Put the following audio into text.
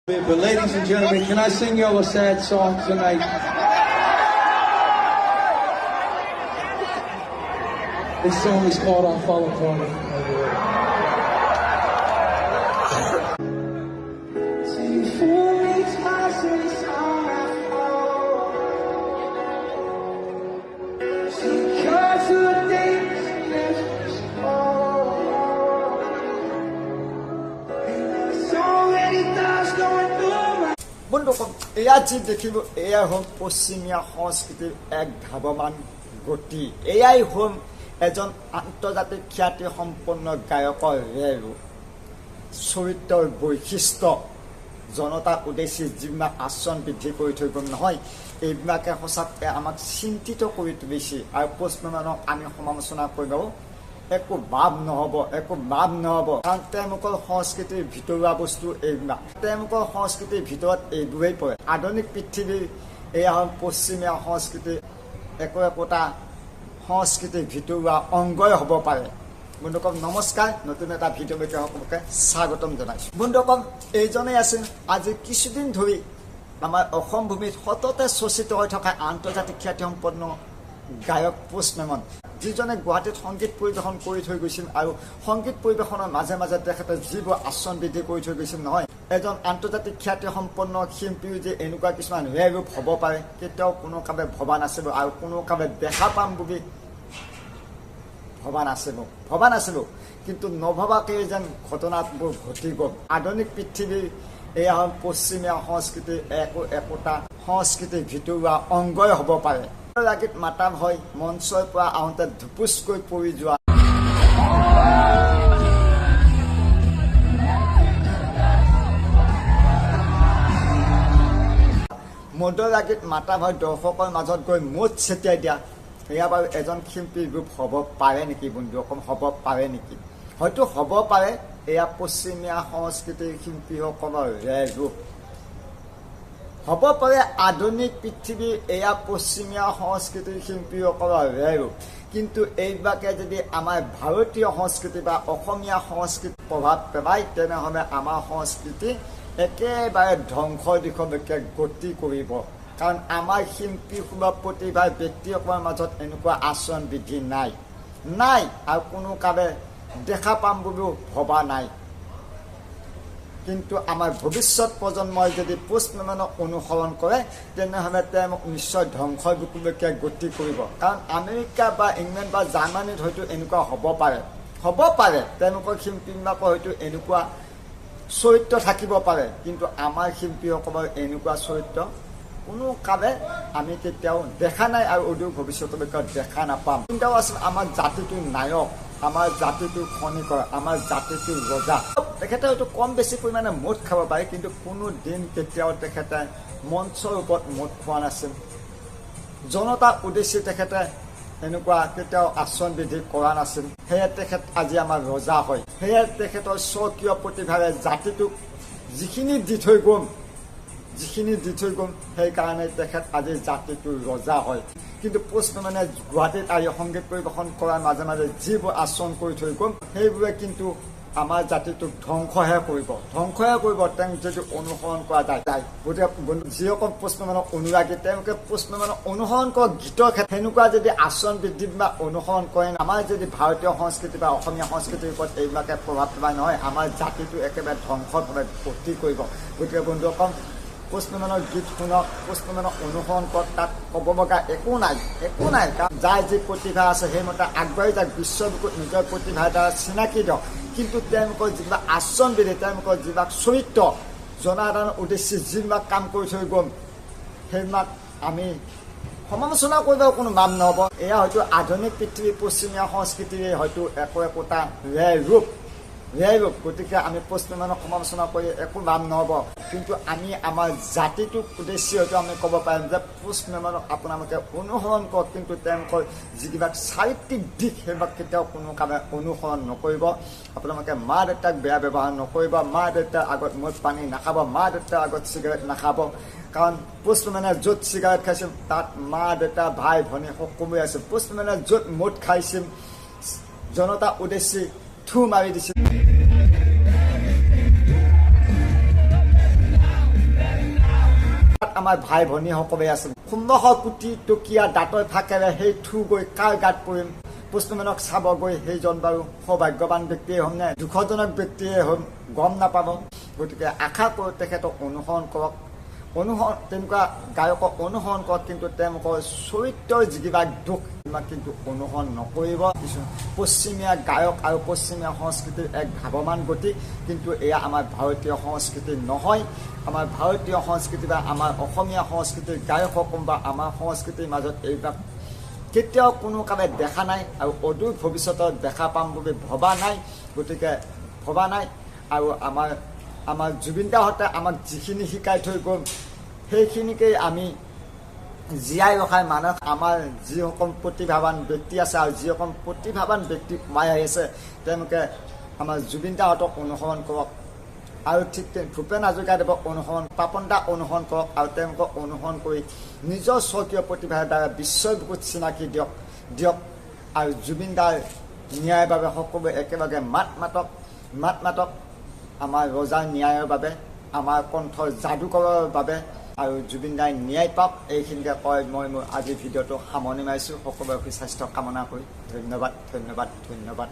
But ladies and gentlemen, can I sing you a sad song tonight? This song is called I'll Fall Apart. বন্ধুসকল এয়া যি দেখিব এয়াই হ'ল পশ্চিমীয়া সংস্কৃতিৰ এক ধাৱমান গতি এয়াই হ'ল এজন আন্তৰ্জাতিক খ্যাতি সম্পন্ন গায়কৰ চৰিত্ৰৰ বৈশিষ্ট্য জনতাৰ উদ্দেশ্যে যিবিলাক আচৰণ বৃদ্ধি কৰি থৈ গ'ল নহয় এইবিলাকে সঁচাকৈ আমাক চিন্তিত কৰি তুলিছে আৰু পশ্চিমীয়াক আমি সমালোচনা কৰিব একো লাভ নহ'ব কাৰণ তেওঁলোকৰ সংস্কৃতিৰ ভিতৰুৱা বস্তু এইবিলাক তেওঁলোকৰ সংস্কৃতিৰ ভিতৰত এইবোৰেই পৰে আধুনিক পৃথিৱীৰ এয়া হ'ল পশ্চিমীয়া সংস্কৃতিৰ একোটা সংস্কৃতিৰ ভিতৰুৱা অংগই হ'ব পাৰে বন্ধুসকল নমস্কাৰ নতুন এটা ভিডিঅ'লৈকে সকলোকে স্বাগতম জনাইছোঁ বন্ধুসকল এইজনেই আছিল আজি কিছুদিন ধৰি আমাৰ অসম ভূমিত সততে চৰ্চিত হৈ থকা আন্তৰ্জাতিক খ্যাতিসম্পন্ন গায়ক পষ্টমেমন যিজনে গুৱাহাটীত সংগীত পৰিৱেশন কৰি থৈ গৈছিল আৰু সংগীত পৰিৱেশনৰ মাজে মাজে তেখেতে যিবোৰ আচৰণ বৃদ্ধি কৰি থৈ গৈছিল নহয় এজন আন্তৰ্জাতিক খ্যাতিসম্পন্ন শিল্পীও যে এনেকুৱা কিছুমান ৰূপ হ'ব পাৰে কেতিয়াও কোনো কালে ভবা নাছিলোঁ আৰু কোনো কালে দেখা পাম বুলি ভবা নাছিলোঁ কিন্তু নভবাকৈ যেন ঘটনাবোৰ ঘটি গ'ল আধুনিক পৃথিৱীৰ এয়া হ'ল পশ্চিমীয়া সংস্কৃতিৰ একোটা সংস্কৃতিৰ ভিতৰুৱা অংগই হ'ব পাৰে লাগীত মাতাম হয় মঞ্চৰ পৰা আহোঁতে ধুপুচকৈ পৰি যোৱা মদৰ লাগীত মাতাম হয় দৰ্শকৰ মাজত গৈ মুঠ ছটিয়াই দিয়া এয়া বাৰু এজন শিল্পীৰ ৰূপ হ'ব পাৰে নেকি বন্ধুসকল হ'ব পাৰে নেকি হয়তো হ'ব পাৰে এয়া পশ্চিমীয়া সংস্কৃতিৰ শিল্পীসকলৰ ৰূপ হ'ব পাৰে আধুনিক পৃথিৱীৰ এয়া পশ্চিমীয়া সংস্কৃতিৰ শিল্পীসকলৰ ৰূপ কিন্তু এইবিলাকে যদি আমাৰ ভাৰতীয় সংস্কৃতি বা অসমীয়া সংস্কৃতিত প্ৰভাৱ পেলায় তেনেহ'লে আমাৰ সংস্কৃতি একেবাৰে ধ্বংসৰ দিশলৈকে গতি কৰিব কাৰণ আমাৰ শিল্পীসুলভ প্ৰতিভাৰ ব্যক্তিসকলৰ মাজত এনেকুৱা আচৰণ বিধি নাই আৰু কোনো কালে দেখা পাম বুলিও ভবা নাই কিন্তু আমাৰ ভৱিষ্যত প্ৰজন্মই যদি পষ্টমেমনক অনুসৰণ কৰে তেনেহ'লে তেওঁ নিশ্চয় ধ্বংসৰ বুকুলৈকে গতি কৰিব কাৰণ আমেৰিকা বা ইংলেণ্ড বা জাৰ্মানীত হয়তো এনেকুৱা হ'ব পাৰে তেওঁলোকৰ শিল্পীবিলাকৰ হয়তো এনেকুৱা চৰিত্ৰ থাকিব পাৰে কিন্তু আমাৰ শিল্পীসকলৰ এনেকুৱা চৰিত্ৰ কোনো কালে আমি কেতিয়াও দেখা নাই আৰু অদূৰ ভৱিষ্যতলৈকে দেখা নাপাম চিন্তাও আছিল আমাৰ জাতিটোৰ নায়ক আমাৰ জাতিটোৰ খনিকৰ আমাৰ জাতিটোৰ ৰজা তেখেতে হয়তো কম বেছি পৰিমাণে মদ খাব পাৰে কিন্তু কোনো দিন কেতিয়াও তেখেতে মঞ্চৰ ওপৰত মদ খোৱা নাছিল জনতাৰ উদ্দেশ্যে তেখেতে এনেকুৱা কেতিয়াও আচৰণ বিধি কৰা নাছিল সেয়ে তেখেত আজি আমাৰ ৰজা হয় সেয়ে তেখেতৰ স্বকীয় প্ৰতিভাৰে জাতিটোক যিখিনি দি থৈ গ'ল সেইকাৰণে তেখেত আজি জাতিটোৰ ৰজা হয় কিন্তু পষ্টমেমনে গুৱাহাটীত আহি সংগীত পৰিৱেশন কৰাৰ মাজে মাজে যিবোৰ আচৰণ কৰি থৈ গ'ল সেইবোৰে কিন্তু আমাৰ জাতিটোক ধ্বংসহে কৰিব তেওঁক যদি অনুসৰণ কৰা যায় গতিকে যিসকল পষ্টমেমনক অনুৰাগী তেওঁলোকে পষ্টমেমনক অনুসৰণ কৰা গীতৰ ক্ষেত্ৰত সেনেকুৱা যদি আচৰণ বৃদ্ধি বা অনুসৰণ কৰে আমাৰ যদি ভাৰতীয় সংস্কৃতি বা অসমীয়া সংস্কৃতিৰ ওপৰত এইবিলাকে প্ৰভাৱ পেলায় নহয় আমাৰ জাতিটো একেবাৰে ধ্বংসৰ ফালে গতি কৰিব গতিকে বন্ধুসকল পষ্টমেমনৰ গীত শুনক পষ্টমেমনক অনুসৰণ কৰক তাত ক'ব লগা একো নাই কাৰণ যাৰ যি প্ৰতিভা আছে সেইমতে আগবাঢ়ি যাওক বিশ্ববুকুত নিজৰ প্ৰতিভাৰ দ্বাৰা চিনাকি দিয়ক কিন্তু তেওঁলোকৰ যিবিলাক আচৰণ বিধি তেওঁলোকৰ যিবিলাক চৰিত্ৰ জনাধাৰণৰ উদ্দেশ্যে যিবিলাক কাম কৰি থৈ গ'ল সেইবিলাক আমি সমালোচনা কৰিব কোনো লাভ নহ'ব এয়া হয়তো আধুনিক পৃথিৱীৰ পশ্চিমীয়া সংস্কৃতিৰে হয়তো একোটা ৰূপ গতিকে আমি পষ্টমেমনক সমালোচনা কৰি একো লাভ নহ'ব কিন্তু আমি আমাৰ জাতিটোক উদ্দেশ্যে হয়তো আমি ক'ব পাৰিম যে পষ্টমেমনক আপোনালোকে অনুসৰণ কৰক কিন্তু তেওঁলোকৰ যিবিলাক চাৰিত্ৰিক দিশ সেইবিলাক কেতিয়াও কোনো কামে অনুসৰণ নকৰিব আপোনালোকে মা দেউতাক বেয়া ব্যৱহাৰ নকৰিব মা দেউতাৰ আগত মদ পানী নাখাব মা দেউতাৰ আগত চিগাৰেট নাখাব কাৰণ পষ্টমেমনে য'ত চিগাৰেট খাইছিল তাত মা দেউতা ভাই ভনী সকলোৱে আছিল পষ্টমেমনে য'ত মদ খাইছিল জনতাৰ উদ্দেশ্যে থু মাৰি দিছিল আমাৰ ভাই ভনীসকলে আছিল 16 কোটি টকীয়া দাঁতৰ ফাকেৰে সেই থু গৈ কাৰ গাত পৰিম পষ্টমেনক চাব গৈ সেইজন বাৰু সৌভাগ্যৱান ব্যক্তিয়ে হ'ম নে দুখজনক ব্যক্তিয়ে হ'ম গম নাপাব গতিকে আশা কৰোঁ তেখেতক অনুসৰণ কৰক তেনেকুৱা গায়কক অনুসৰণ কৰক কিন্তু তেওঁলোকৰ চৰিত্ৰৰ যিকিবা দুখ কিন্তু অনুসৰণ নকৰিব কিছু পশ্চিমীয়া গায়ক আৰু পশ্চিমীয়া সংস্কৃতিৰ এক ভাৱমান গতি কিন্তু এয়া আমাৰ ভাৰতীয় সংস্কৃতি নহয় আমাৰ ভাৰতীয় সংস্কৃতি বা আমাৰ অসমীয়া সংস্কৃতিৰ গায়কসকল বা আমাৰ সংস্কৃতিৰ মাজত এইবিলাক কেতিয়াও কোনো কামে দেখা নাই আৰু অদূৰ ভৱিষ্যতত দেখা পাম বুলি ভবা নাই গতিকে ভবা নাই আৰু আমাৰ জুবিন দাহঁতে আমাক যিখিনি শিকাই থৈ গ'ল সেইখিনিকেই আমি জীয়াই ৰখাই মানুহ আমাৰ যিসকল প্ৰতিভাৱান ব্যক্তি আছে আৰু যিসকল প্ৰতিভাৱান ব্যক্তি সোমাই আহিছে তেওঁলোকে আমাৰ জুবিন দাহঁতক অনুসৰণ কৰক আৰু ঠিক ভূপেন হাজৰিকাদেৱক অনুসৰণ পাপন দা অনুসৰণ কৰক আৰু তেওঁলোকক অনুসৰণ কৰি নিজৰ স্বকীয় প্ৰতিভাৰ দ্বাৰা বিশ্বৰ বুকুত চিনাকি দিয়ক আৰু জুবিন দাৰ ন্যায়ৰ বাবে সকলোৱে একেলগে মাত মাতক আমাৰ ৰজাৰ ন্যায়ৰ বাবে আমাৰ কণ্ঠৰ যাদুকৰৰ বাবে আৰু জুবিন দাই ন্যায় পাওক এইখিনিকে কয় মই মোৰ আজিৰ ভিডিঅ'টো সামৰণি মাৰিছোঁ সকলোৰে সুস্বাস্থ্য কামনা কৰি ধন্যবাদ।